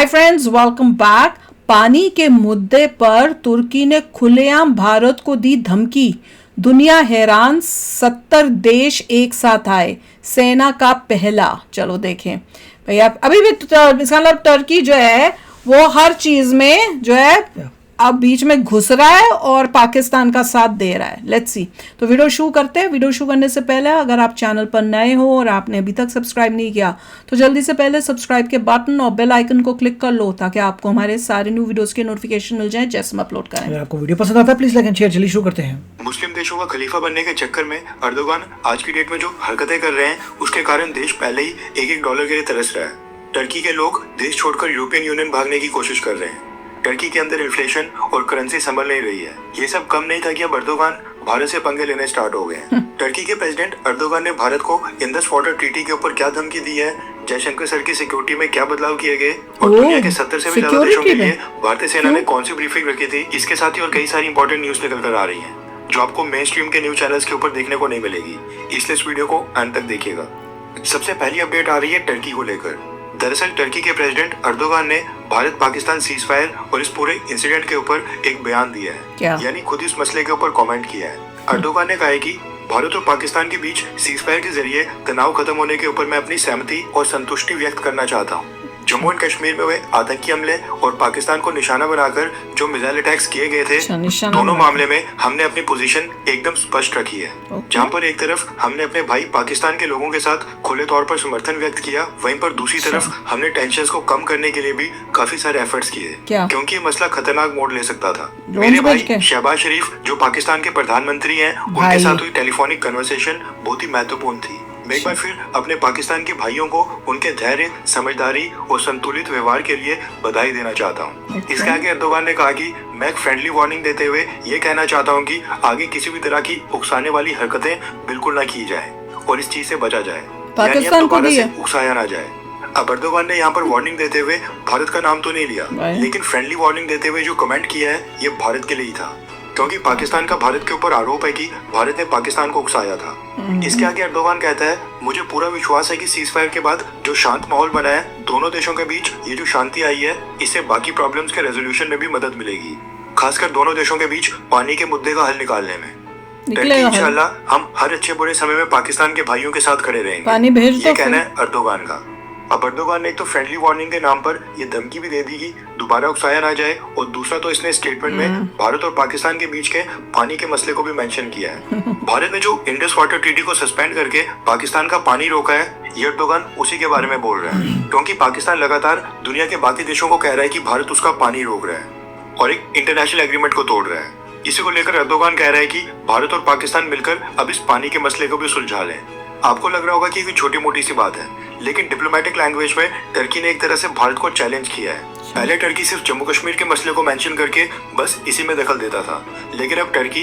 Hi friends, welcome back. पानी के मुद्दे पर तुर्की ने खुलेआम भारत को दी धमकी। दुनिया हैरान, 70 देश एक साथ आए। सेना का पहला, चलो देखें भैया। अभी भी इसका मतलब टर्की जो है वो हर चीज में जो है अब बीच में घुस रहा है और पाकिस्तान का साथ दे रहा है। Let's see. तो वीडियो शुरू करते हैं। वीडियो शुरू करने से पहले अगर आप चैनल पर नए हो और आपने अभी तक सब्सक्राइब नहीं किया तो जल्दी से पहले सब्सक्राइब के बटन और बेल आइकन को क्लिक कर लो ताकि आपको हमारे सारे न्यू वीडियोस के नोटिफिकेशन मिल जाए जैसे हम अपलोड करें। अगर आपको वीडियो पसंद आता है प्लीज लाइक एंड शेयर। चलिए शुरू करते हैं। मुस्लिम देशों का खलीफा बनने के चक्कर में अर्दोगान आज की डेट में जो हरकतें कर रहे हैं उसके कारण देश पहले ही एक डॉलर के लिए तरस रहा है। टर्की के लोग देश छोड़कर यूरोपियन यूनियन भागने की कोशिश कर रहे हैं। टर्की के अंदर इन्फ्लेशन और करेंसी संभल नहीं रही है। ये सब कम नहीं था कि अब अर्दोगान भारत से पंगे लेने स्टार्ट हो गए हैं। टर्की के प्रेसिडेंट अर्दोगान ने भारत को इंडस वाटर ट्रीटी के ऊपर क्या धमकी दी है, जयशंकर सर की सिक्योरिटी में क्या बदलाव किए गए और दुनिया के 70 से भी ज्यादा देशों के लिए भारतीय सेना ने कौन सी ब्रीफिंग रखी थी, इसके साथ ही और कई सारी इंपॉर्टेंट न्यूज निकल कर आ रही है जो आपको मेन स्ट्रीम के न्यूज चैनल्स के ऊपर देखने को नहीं मिलेगी। इसलिए इस वीडियो को अंत तक देखिएगा। सबसे पहली अपडेट आ रही है टर्की को लेकर। दरअसल टर्की के प्रेसिडेंट अर्दोगान ने भारत पाकिस्तान सीज फायर और इस पूरे इंसिडेंट के ऊपर एक बयान दिया है, यानी खुद इस मसले के ऊपर कमेंट किया है। अर्दोगान ने कहा है कि भारत और पाकिस्तान के बीच सीज फायर के जरिए तनाव खत्म होने के ऊपर मैं अपनी सहमति और संतुष्टि व्यक्त करना चाहता हूँ। जम्मू एंड कश्मीर में हुए आतंकी हमले और पाकिस्तान को निशाना बनाकर जो मिसाइल अटैक्स किए गए थे, दोनों मामले में हमने अपनी पोजीशन एकदम स्पष्ट रखी है। जहां पर एक तरफ हमने अपने भाई पाकिस्तान के लोगों के साथ खुले तौर पर समर्थन व्यक्त किया, वहीं पर दूसरी तरफ हमने टेंशंस को कम करने के लिए भी काफी सारे एफर्ट्स किए, क्योंकि ये मसला खतरनाक मोड़ ले सकता था। मेरे भाई शहबाज शरीफ जो पाकिस्तान के प्रधानमंत्री हैं, उनके साथ हुई टेलीफोनिक कन्वर्सेशन बहुत ही महत्वपूर्ण थी। मैं एक बार फिर अपने पाकिस्तान के भाइयों को उनके धैर्य, समझदारी और संतुलित व्यवहार के लिए बधाई देना चाहता हूँ। इसके आगे अर्दोगान ने कहा कि मैं एक फ्रेंडली वार्निंग देते हुए ये कहना चाहता हूँ कि आगे किसी भी तरह की उकसाने वाली हरकतें बिल्कुल ना की जाए और इस चीज से बचा जाए, पाकिस्तान को भी उकसाया ना जाए। अब अर्दोगान ने यहाँ पर वार्निंग देते हुए भारत का नाम तो नहीं लिया, लेकिन फ्रेंडली वार्निंग देते हुए जो कमेंट किया है ये भारत के लिए ही था, क्योंकि पाकिस्तान का भारत के ऊपर आरोप है कि भारत ने पाकिस्तान को उकसाया था। इसके आगे अर्दोगान कहता है, मुझे पूरा विश्वास है कि सीज फायर के बाद जो शांत माहौल बना है दोनों देशों के बीच, ये जो शांति आई है इससे बाकी प्रॉब्लम्स के रेजोल्यूशन में भी मदद मिलेगी, खासकर दोनों देशों के बीच पानी के मुद्दे का हल निकालने में। इंशाल्लाह हम हर अच्छे बुरे समय में पाकिस्तान के भाइयों के साथ खड़े रहेंगे, ये कहना है अर्दोगान का। अब अर्दोगान ने एक तो फ्रेंडली वार्निंग के नाम पर ये धमकी भी दे दी कि दोबारा उकसाया ना जाए, और दूसरा तो इसने स्टेटमेंट में भारत और पाकिस्तान के बीच के पानी के मसले को भी मेंशन किया है। भारत ने जो इंडस वाटर ट्रीटी को सस्पेंड करके पाकिस्तान का पानी रोका है, ये अर्दोगान उसी के बारे में बोल रहा है, क्योंकि पाकिस्तान लगातार दुनिया के बाकी देशों को कह रहा है कि भारत उसका पानी रोक रहा है और एक इंटरनेशनल एग्रीमेंट को तोड़ रहा है। इसी को लेकर अर्दोगान कह रहा है कि भारत और पाकिस्तान मिलकर अब इस पानी के मसले को भी सुलझा लें। आपको लग रहा होगा कि ये छोटी मोटी सी बात है, लेकिन डिप्लोमेटिक लैंग्वेज में टर्की ने एक तरह से भारत को चैलेंज किया है। पहले टर्की सिर्फ जम्मू कश्मीर के मसले को मेंशन करके बस इसी में दखल देता था, लेकिन अब टर्की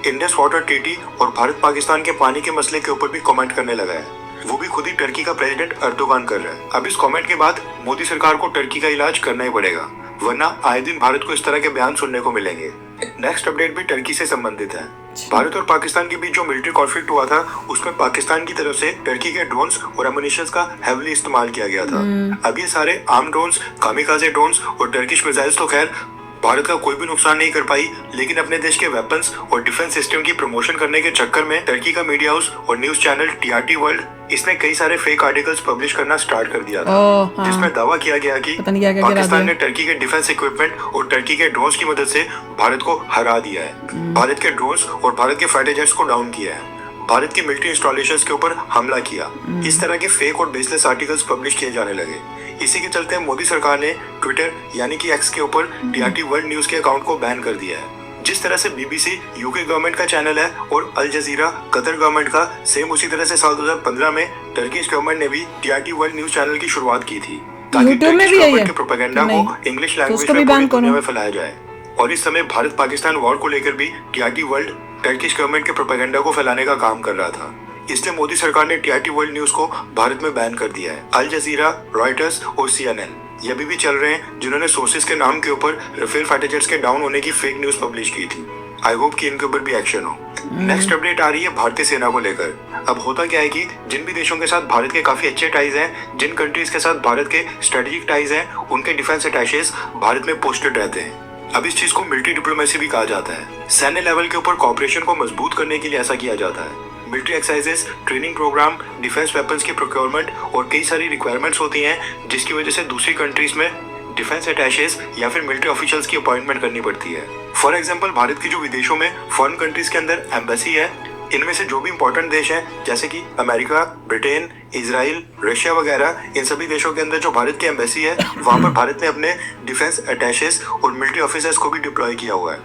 इंडस वाटर ट्रीटी और भारत पाकिस्तान के पानी के मसले के ऊपर भी कमेंट करने लगा है। वो भी खुद ही टर्की का प्रेसिडेंट अर्दोगान कर रहा है। अब इस कमेंट के बाद मोदी सरकार को टर्की का इलाज करना ही पड़ेगा, वरना आए दिन भारत को इस तरह के बयान सुनने को मिलेंगे। नेक्स्ट अपडेट भी टर्की से संबंधित है। भारत और पाकिस्तान के बीच जो मिलिट्री कॉन्फ्लिक्ट हुआ था उसमें पाकिस्तान की तरफ से टर्की के ड्रोन्स और एमुनिशंस का हेवीली इस्तेमाल किया गया था। अब ये सारे आर्म ड्रोन्स, कामिकाजे ड्रोन्स और टर्किश मिसाइल्स तो खैर भारत का कोई भी नुकसान नहीं कर पाई, लेकिन अपने देश के वेपन्स और डिफेंस सिस्टम की प्रमोशन करने के चक्कर में टर्की का मीडिया हाउस और न्यूज चैनल टीआरटी वर्ल्ड इसने कई सारे फेक आर्टिकल्स पब्लिश करना स्टार्ट कर दिया था, जिसमें दावा किया गया कि पाकिस्तान ने टर्की के डिफेंस इक्विपमेंट और टर्की के ड्रोन्स की मदद से भारत को हरा दिया है, भारत के ड्रोन्स और भारत के फाइटर जेट्स को डाउन किया है, भारत की मिलिट्री इंस्टॉलेशंस के ऊपर हमला किया। इस तरह के फेक और बेसलेस आर्टिकल्स पब्लिश किए जाने लगे। इसी के चलते मोदी सरकार ने ट्विटर यानी कि एक्स के ऊपर टीआरटी वर्ल्ड न्यूज के अकाउंट को बैन कर दिया है। जिस तरह से बीबीसी यूके गवर्नमेंट का चैनल है और अल जजीरा कतर गवर्नमेंट का, सेम उसी तरह से साल 2015 में टर्किश गवर्नमेंट ने भी टीआरटी वर्ल्ड न्यूज चैनल की शुरुआत की थी, ताकि टर्किश गवर्नमेंट के प्रोपेगेंडा को इंग्लिश लैंग्वेज में पूरी दुनिया में फैलाया जाए। और इस समय भारत पाकिस्तान वॉर को लेकर भी टीआरटी वर्ल्ड टर्किश गवर्नमेंट के प्रोपेगेंडा को फैलाने का काम कर रहा था। इसलिए मोदी सरकार ने टीआरटी वर्ल्ड न्यूज को भारत में बैन कर दिया है। अल जजीरा, रॉयटर्स और सीएनएन ये अभी भी चल रहे हैं, जिन्होंने सोर्सेज के नाम के ऊपर राफेल फाइटर जेट्स के डाउन होने की फेक न्यूज पब्लिश की थी। आई होप कि इनके ऊपर भी एक्शन हो। नेक्स्ट अपडेट आ रही है भारतीय सेना को लेकर। अब होता क्या है कि जिन भी देशों के साथ भारत के काफी अच्छे टाइज हैं, जिन कंट्रीज के साथ भारत के स्ट्रेटेजिक टाइज हैं, उनके डिफेंस अटैचेस भारत में पोस्टेड रहते हैं। अब इस चीज को मिलिट्री डिप्लोमेसी भी कहा जाता है। सैन्य लेवल के ऊपर कॉपरेशन को मजबूत करने के लिए ऐसा किया जाता है। Military exercises, training program, defence weapons की प्रोक्योरमेंट और कई सारी रिक्वायरमेंट्स होती हैं, जिसकी वजह से दूसरी कंट्रीज में डिफेंस अटैचेस या फिर मिलिट्री ऑफिशियल्स की अपॉइंटमेंट करनी पड़ती है। फॉर एग्जांपल, भारत की जो विदेशों में फॉरेन कंट्रीज के अंदर एम्बेसी है, इनमें से जो भी इंपॉर्टेंट देश हैं जैसे कि अमेरिका, ब्रिटेन, इजराइल, रशिया वगैरह, इन सभी देशों के अंदर जो भारत की एम्बेसी है, वहां पर भारत ने अपने डिफेंस अटैचेस और मिलिट्री ऑफिसर्स को भी डिप्लॉय किया हुआ है।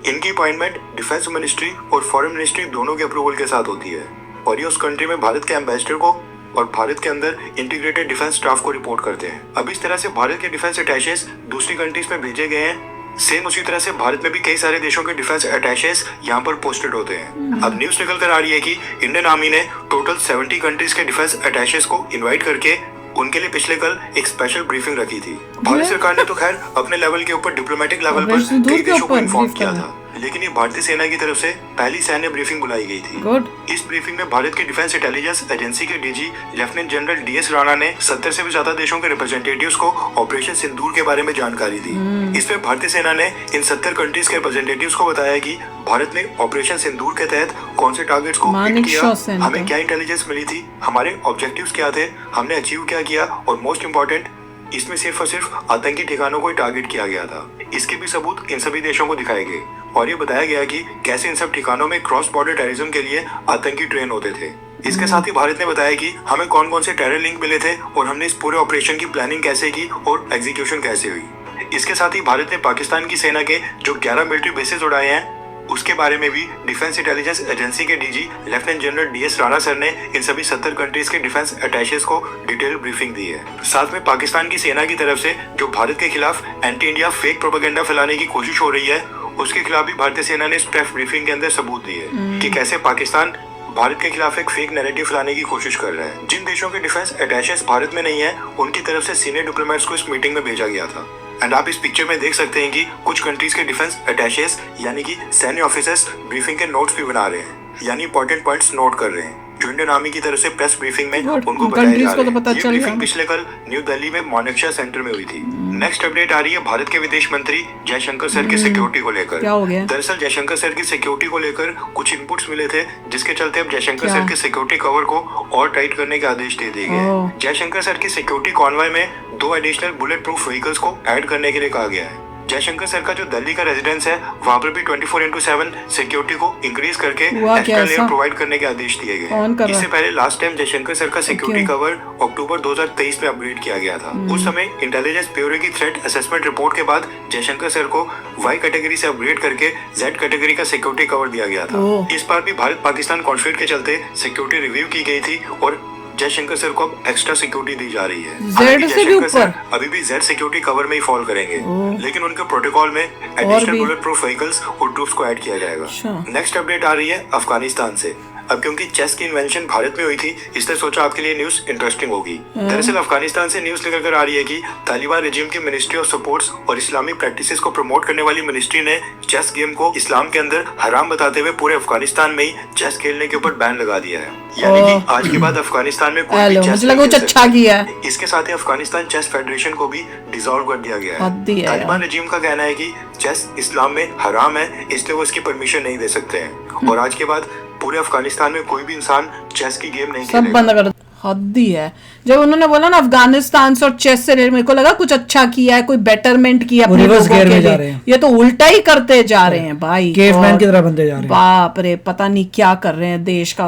इनकी अपॉइंटमेंट डिफेंस मिनिस्ट्री और फॉरेन मिनिस्ट्री दोनों के अप्रूवल के साथ होती है और ये उस कंट्री में भारत के एम्बेसडर को और भारत के अंदर इंटीग्रेटेड डिफेंस स्टाफ को रिपोर्ट करते हैं। अब इस तरह से भारत के डिफेंस अटैचेस दूसरी कंट्रीज में भेजे गए हैं। सेम उसी तरह से भारत में भी कई सारे देशों के डिफेंस अटैचेस यहाँ पर पोस्टेड होते हैं। अब न्यूज निकल कर आ रही है कि इंडियन आर्मी ने टोटल 70 कंट्रीज के डिफेंस अटैचेस को इनवाइट करके उनके लिए पिछले कल एक स्पेशल ब्रीफिंग रखी थी। भारत सरकार ने तो खैर अपने लेवल के ऊपर डिप्लोमेटिक लेवल पर कई देशों को इन्फॉर्म किया था, लेकिन ये भारतीय सेना की तरफ से पहली सैन्य ब्रीफिंग बुलाई गई थी। इस ब्रीफिंग में भारत के डिफेंस इंटेलिजेंस एजेंसी के DG lieutenant general DS Rana ने 70 से भी ज्यादा देशों के रिप्रेजेंटेटिव्स को ऑपरेशन सिंदूर के बारे में जानकारी दी। इसमें भारतीय सेना ने इन 70 कंट्रीज के रिप्रेजेंटेटिव्स को बताया कि भारत ने ऑपरेशन सिंदूर के तहत कौन से टारगेट्स को हिट किया, हमें क्या इंटेलिजेंस मिली थी, हमारे ऑब्जेक्टिव्स क्या थे, हमने अचीव क्या किया और मोस्ट इम्पोर्टेंट, इसमें सिर्फ और सिर्फ आतंकी ठिकानों को ही टारगेट किया गया था। इसके भी सबूत इन सभी देशों को दिखाए गए और ये बताया गया कि कैसे इन सब ठिकानों में क्रॉस बॉर्डर टेररिज्म के लिए आतंकी ट्रेन होते थे। इसके साथ ही भारत ने बताया कि हमें कौन कौन से टेरर लिंक मिले थे और हमने इस पूरे ऑपरेशन की प्लानिंग कैसे की और एग्जीक्यूशन कैसे हुई। इसके साथ ही भारत ने पाकिस्तान की सेना के जो 11 मिलिट्री बेसेस उड़ाए हैं उसके बारे में भी डिफेंस इंटेलिजेंस एजेंसी के DG lieutenant general DS Rana sir ने इन सभी 70 कंट्रीज के डिफेंस अटैचेस को डिटेल ब्रीफिंग दी है। साथ में पाकिस्तान की सेना की तरफ से जो भारत के खिलाफ एंटी इंडिया फेक प्रोपेगेंडा फैलाने की कोशिश हो रही है, उसके खिलाफ भी भारतीय सेना ने इस प्रेस ब्रीफिंग के अंदर सबूत दिए कि कैसे पाकिस्तान भारत के खिलाफ एक फेक नैरेटिव फैलाने की कोशिश कर रहा है। जिन देशों के डिफेंस अटैचेस भारत में नहीं है, उनकी तरफ से सीनियर डिप्लोमेट्स को इस मीटिंग में भेजा गया था। एंड आप इस पिक्चर में देख सकते हैं कि कुछ कंट्रीज के डिफेंस अटैचेस यानी कि सैन्य ऑफिसर्स ब्रीफिंग के नोट्स भी बना रहे हैं, यानी इंपॉर्टेंट पॉइंट्स नोट कर रहे हैं जो इंडियन आर्मी की तरफ से प्रेस ब्रीफिंग में उनको बताया जा रहा है। ये ब्रीफिंग पिछले कल न्यू दिल्ली में मानेकशॉ सेंटर में हुई थी। नेक्स्ट अपडेट आ रही है भारत के विदेश मंत्री जयशंकर सर की सिक्योरिटी को लेकर। दरअसल जयशंकर सर की सिक्योरिटी को लेकर कुछ इनपुट्स मिले थे, जिसके चलते अब जयशंकर सर के सिक्योरिटी कवर को और टाइट करने के आदेश दे दिए गए। जयशंकर सर की सिक्योरिटी कॉन्वॉय में 2 एडिशनल बुलेट प्रूफ व्हीकल्स को ऐड करने के लिए कहा गया है। जयशंकर सर का जो दिल्ली का रेजिडेंस है, वहाँ पर भी 24/7 सिक्योरिटी को इंक्रीज करके एक्स्ट्रा लेयर प्रोवाइड करने के आदेश दिए गए। इससे पहले लास्ट टाइम जयशंकर सर का सिक्योरिटी कवर अक्टूबर 2023 में अपग्रेड किया गया था। उस समय इंटेलिजेंस ब्यूरो की थ्रेट असेसमेंट रिपोर्ट के बाद जयशंकर सर को वाई कैटेगरी से अपग्रेड करके जेड कैटेगरी का सिक्योरिटी कवर दिया गया था। इस बार भी भारत पाकिस्तान कॉन्फ्लिक्ट के चलते सिक्योरिटी रिव्यू की गई थी और जयशंकर सर को अब एक्स्ट्रा सिक्योरिटी दी जा रही है। जेड से भी ऊपर अभी भी जेड सिक्योरिटी कवर में ही फॉल करेंगे, लेकिन उनके प्रोटोकॉल में एडिशनल बुलेट प्रूफ व्हीकल्स और ट्रूप्स को ऐड किया जाएगा। नेक्स्ट अपडेट आ रही है अफगानिस्तान से। अब क्योंकि चेस की इन्वेंशन भारत में हुई थी, इसलिए सोचा आपके लिए न्यूज इंटरेस्टिंग होगी। दरअसल अफगानिस्तान से न्यूज निकल कर आ रही है कि तालिबान रेजिम की मिनिस्ट्री ऑफ सपोर्ट्स और इस्लामिक प्रैक्टिसेस को प्रमोट करने वाली मिनिस्ट्री ने चेस गेम को इस्लाम के अंदर हराम बताते हुए पूरे अफगानिस्तान में ही चेस खेलने के ऊपर बैन लगा दिया है। यानी कि आज के बाद अफगानिस्तान में कोई भी चेस नहीं खेल अच्छा किया है। इसके साथ ही अफगानिस्तान चेस फेडरेशन को भी डिसॉल्व कर दिया गया है। तालिबान रेजिम का कहना है कि चेस इस्लाम में हराम है, इसलिए वो इसकी परमिशन नहीं दे सकते हैं और आज के बाद पूरे अफगानिस्तान में कोई भी इंसान चेस की गेम नहीं खेलेगा। सब बंद कर। हद्दी है। जब उन्होंने बोला ना अफगानिस्तान से और चेस से, मेरे को लगा कुछ अच्छा किया है, कोई बेटरमेंट किया अपने लोगों के लिए। ये तो उल्टा ही करते जा रहे हैं भाई, केवमैन की तरह बनते जा रहे हैं। बाप रे, पता नहीं क्या कर रहे हैं देश का,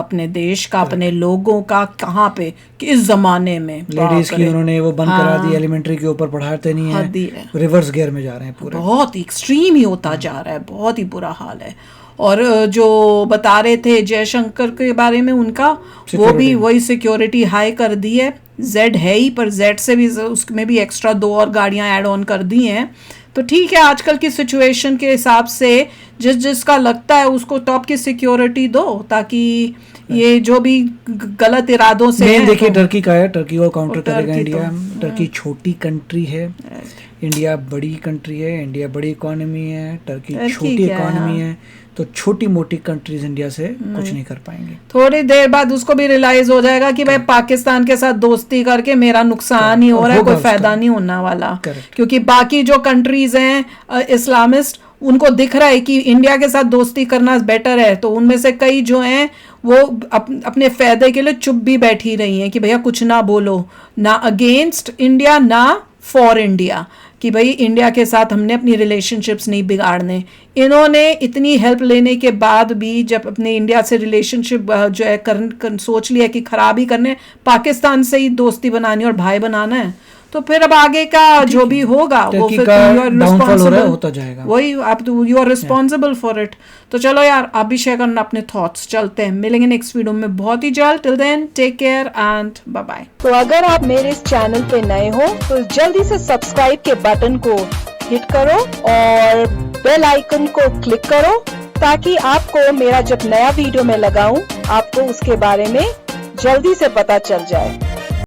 अपने लोगों का, कहाँ पे, किस जमाने में। लेडीज की उन्होंने वो बंद करा दी, एलिमेंट्री के ऊपर पढ़ाते नहीं है, रिवर्स गियर में जा रहे हैं पूरे। बहुत एक्सट्रीम ही होता जा रहा है, बहुत ही बुरा हाल है। और जो बता रहे थे जयशंकर के बारे में, उनका वो भी वही सिक्योरिटी हाई कर दी है। जेड है ही, पर जेड से भी उसमें भी एक्स्ट्रा 2 और गाड़ियां ऐड ऑन कर दी हैं। तो ठीक है, आजकल की सिचुएशन के हिसाब से जिसका लगता है उसको टॉप की सिक्योरिटी दो, ताकि ये जो भी गलत इरादों से मेन देखिए टर्की का है, टर्की को काउंटर करेगा इंडिया। टर्की छोटी कंट्री है, इंडिया बड़ी कंट्री है, इंडिया बड़ी इकोनॉमी है, टर्की छोटी इकोनॉमी है, तो छोटी मोटी कंट्रीज इंडिया से कुछ नहीं कर पाएंगे। थोड़ी देर बाद उसको भी रियलाइज हो जाएगा कि भाई पाकिस्तान के साथ दोस्ती करके मेरा नुकसान ही हो रहा है, कोई फायदा नहीं होने वाला। क्योंकि बाकी जो कंट्रीज हैं इस्लामिस्ट, उनको दिख रहा है कि इंडिया के साथ दोस्ती करना बेटर है, तो उनमें से कई जो हैं वो अपने फायदे के लिए चुप भी बैठी रही हैं कि भैया कुछ ना बोलो, ना अगेंस्ट इंडिया ना फॉर इंडिया, कि भाई इंडिया के साथ हमने अपनी रिलेशनशिप्स नहीं बिगाड़ने। इन्होंने इतनी हेल्प लेने के बाद भी जब अपने इंडिया से रिलेशनशिप जो है सोच लिया कि खराब ही करने, पाकिस्तान से ही दोस्ती बनानी और भाई बनाना है, तो फिर अब आगे का जो भी होगा वो फिर होता जाएगा, वही आप you are responsible for it. तो चलो यार, आप भी शेयर करना अपने थॉट्स। चलते हैं, मिलेंगे नेक्स्ट वीडियो में बहुत ही जल्द। Till then take care and bye bye. तो अगर आप मेरे इस चैनल पे नए हो तो जल्दी से सब्सक्राइब के बटन को हिट करो और बेल आइकन को क्लिक करो, ताकि आपको मेरा जब नया वीडियो मैं लगाऊं आपको उसके बारे में जल्दी से पता चल जाए।